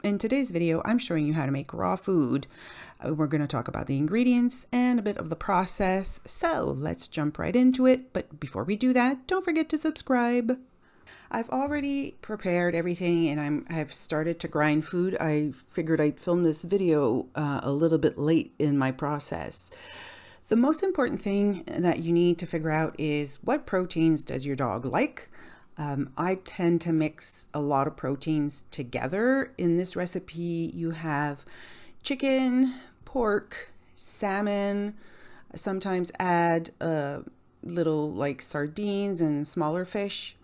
In today's video, I'm showing you how to make raw food. We're going to talk about the ingredients and a bit of the process. So let's jump right into it. But before we do that, don't forget to subscribe. I've already prepared everything and I've started to grind food. I figured I'd film this video a little bit late in my process. The most important thing that you need to figure out is what proteins does your dog like? I tend to mix a lot of proteins together. In this recipe, you have chicken, pork, salmon, sometimes add a little like sardines and smaller fish.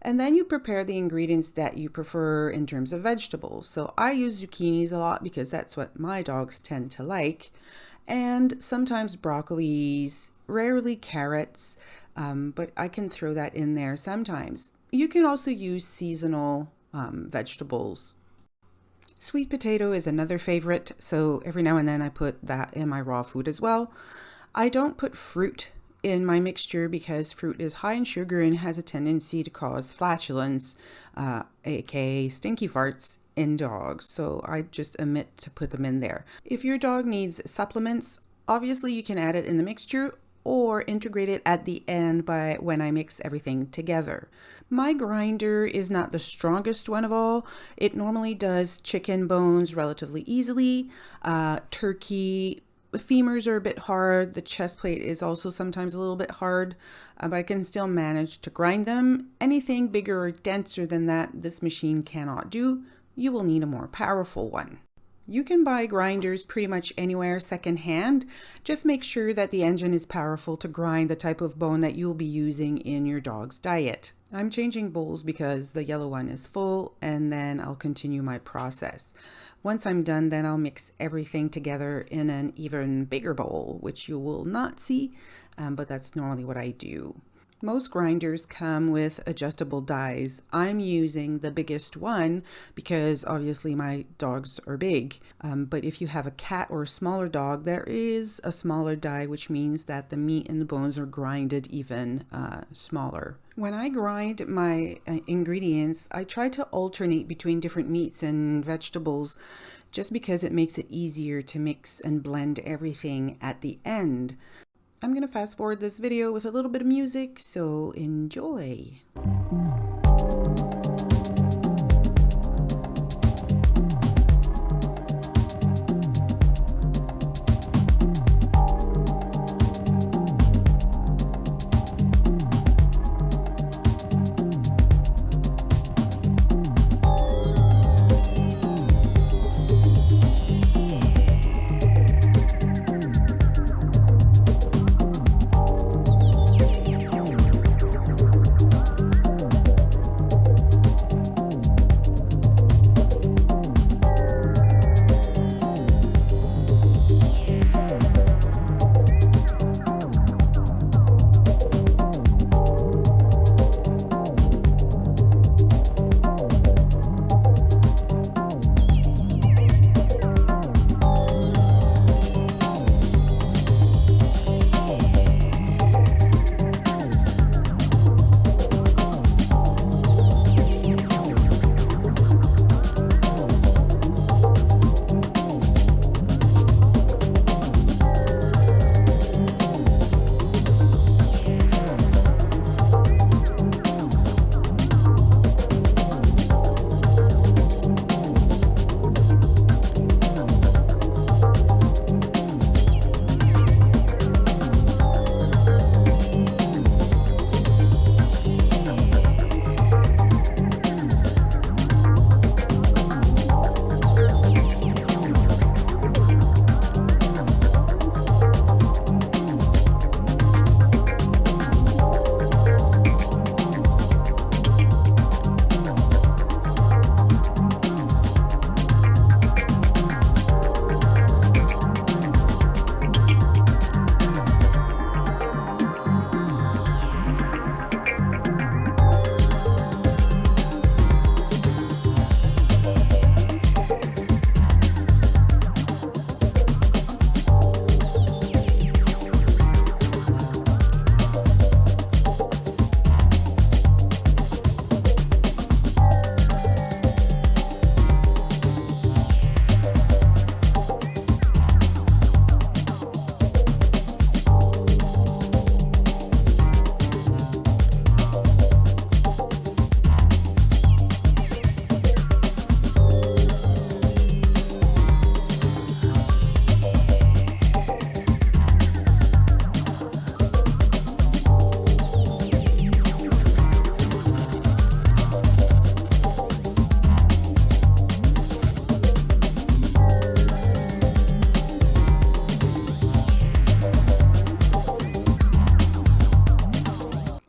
And then you prepare the ingredients that you prefer in terms of vegetables. So I use zucchinis a lot because that's what my dogs tend to like. And sometimes broccolis, rarely carrots, but I can throw that in there sometimes. You can also use seasonal vegetables. Sweet potato is another favorite, so every now and then I put that in my raw food as well. I don't put fruit in my mixture because fruit is high in sugar and has a tendency to cause flatulence, aka stinky farts, in dogs, so I just omit to put them in there. If your dog needs supplements, obviously you can add it in the mixture or integrate it at the end when I mix everything together. My grinder is not the strongest one of all. It normally does chicken bones relatively easily. Turkey, the femurs are a bit hard. The chest plate is also sometimes a little bit hard, but I can still manage to grind them. Anything bigger or denser than that, this machine cannot do. You will need a more powerful one. You can buy grinders pretty much anywhere secondhand. Just make sure that the engine is powerful to grind the type of bone that you'll be using in your dog's diet. I'm changing bowls because the yellow one is full, and then I'll continue my process. Once I'm done, then I'll mix everything together in an even bigger bowl, which you will not see, but that's normally what I do. Most grinders come with adjustable dies. I'm using the biggest one because obviously my dogs are big. But if you have a cat or a smaller dog, there is a smaller die, which means that the meat and the bones are grinded even smaller. When I grind my ingredients, I try to alternate between different meats and vegetables just because it makes it easier to mix and blend everything at the end. I'm going to fast forward this video with a little bit of music, so enjoy.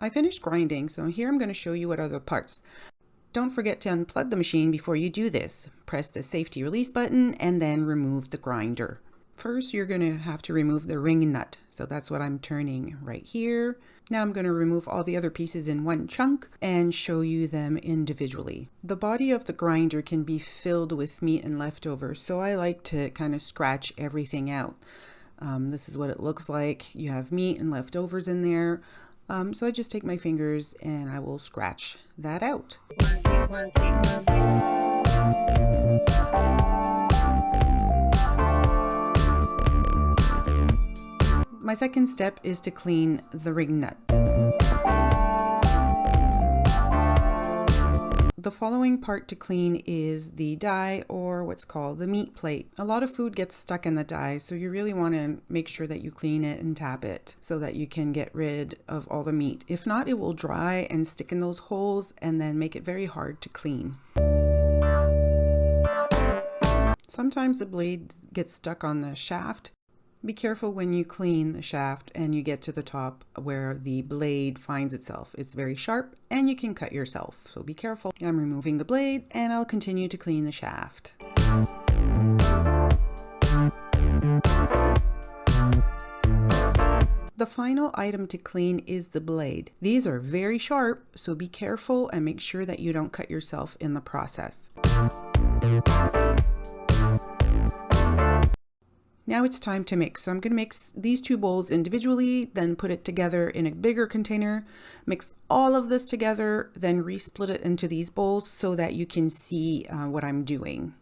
I finished grinding, so here I'm going to show you what are the parts. Don't forget to unplug the machine before you do this. Press the safety release button and then remove the grinder. First, you're going to have to remove the ring nut. So that's what I'm turning right here. Now I'm going to remove all the other pieces in one chunk and show you them individually. The body of the grinder can be filled with meat and leftovers, so I like to kind of scratch everything out. This is what it looks like. You have meat and leftovers in there. So I just take my fingers and I will scratch that out. My second step is to clean the ring nut. The following part to clean is the die, or what's called the meat plate. A lot of food gets stuck in the die, so you really want to make sure that you clean it and tap it so that you can get rid of all the meat. If not, it will dry and stick in those holes and then make it very hard to clean. Sometimes the blade gets stuck on the shaft. Be careful when you clean the shaft and you get to the top where the blade finds itself. It's very sharp and you can cut yourself, so be careful. I'm removing the blade and I'll continue to clean the shaft. The final item to clean is the blade. These are very sharp, so be careful and make sure that you don't cut yourself in the process. Now it's time to mix. So I'm going to mix these two bowls individually, then put it together in a bigger container, mix all of this together, then resplit it into these bowls so that you can see what I'm doing.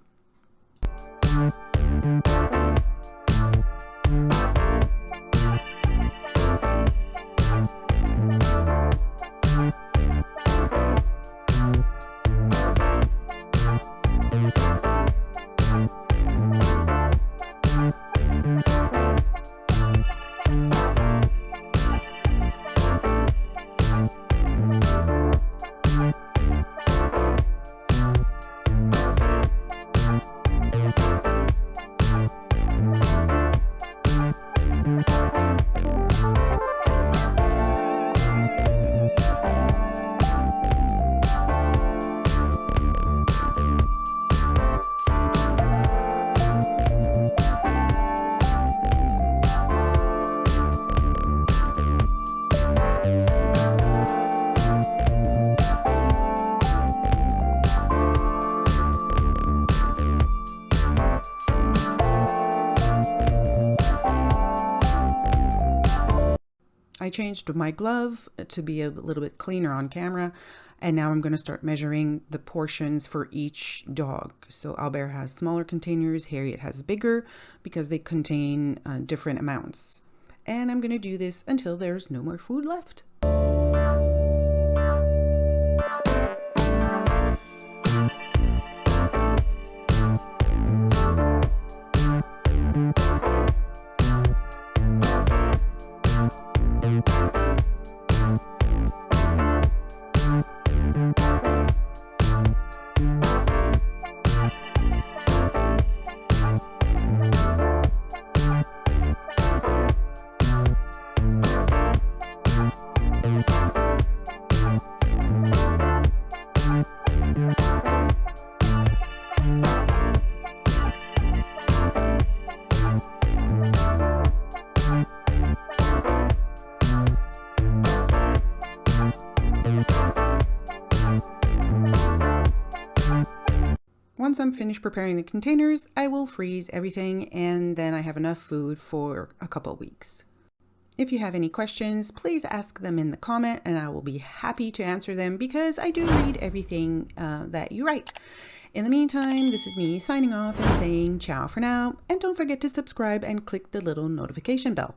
I changed my glove to be a little bit cleaner on camera, and now I'm going to start measuring the portions for each dog. So Albert has smaller containers, Harriet has bigger because they contain different amounts. And I'm going to do this until there's no more food left. Once I'm finished preparing the containers, I will freeze everything, and then I have enough food for a couple weeks. If you have any questions, please ask them in the comment and I will be happy to answer them because I do read everything that you write. In the meantime, this is me signing off and saying ciao for now, and don't forget to subscribe and click the little notification bell.